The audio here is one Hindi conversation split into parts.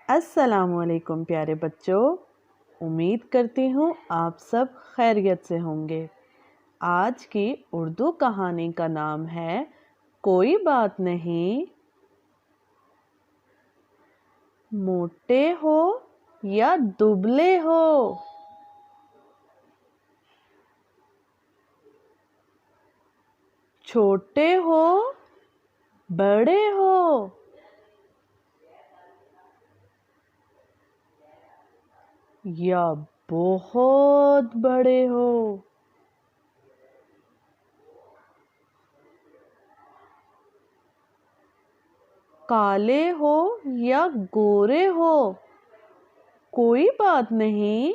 अस्सलामुअलैकुम प्यारे बच्चों, उम्मीद करती हूँ आप सब खैरियत से होंगे। आज की उर्दू कहानी का नाम है कोई बात नहीं। मोटे हो या दुबले हो, छोटे हो बड़े हो, या बहुत बड़े हो, काले हो या गोरे हो, कोई बात नहीं।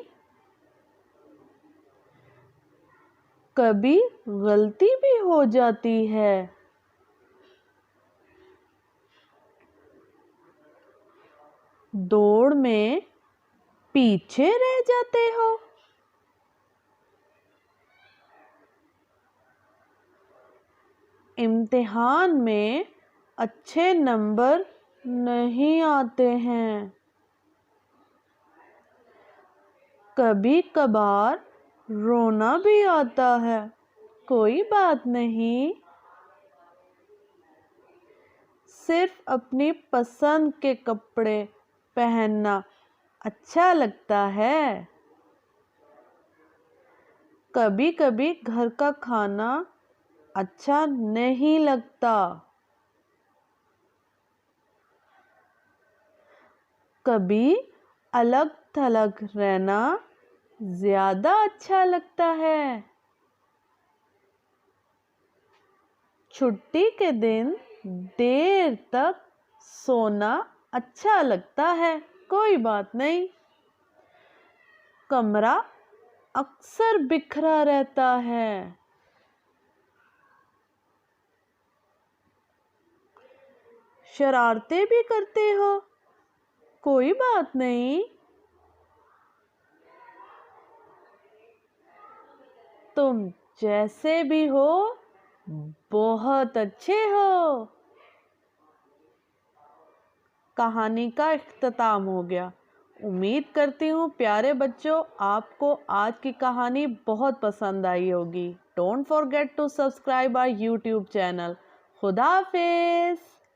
कभी गलती भी हो जाती है। दौड़ में पीछे रह जाते हो, इम्तिहान में अच्छे नंबर नहीं आते हैं। कभी कभार रोना भी आता है, कोई बात नहीं। सिर्फ अपनी पसंद के कपड़े पहनना अच्छा लगता है। कभी कभी घर का खाना अच्छा नहीं लगता। कभी अलग थलग रहना ज्यादा अच्छा लगता है। छुट्टी के दिन देर तक सोना अच्छा लगता है, कोई बात नहीं। कमरा अक्सर बिखरा रहता है। शरारतें भी करते हो, कोई बात नहीं। तुम जैसे भी हो बहुत अच्छे हो। कहानी का इख्तिताम हो गया। उम्मीद करती हूँ प्यारे बच्चों आपको आज की कहानी बहुत पसंद आई होगी। Don't forget to subscribe our YouTube channel. खुदा हाफिज।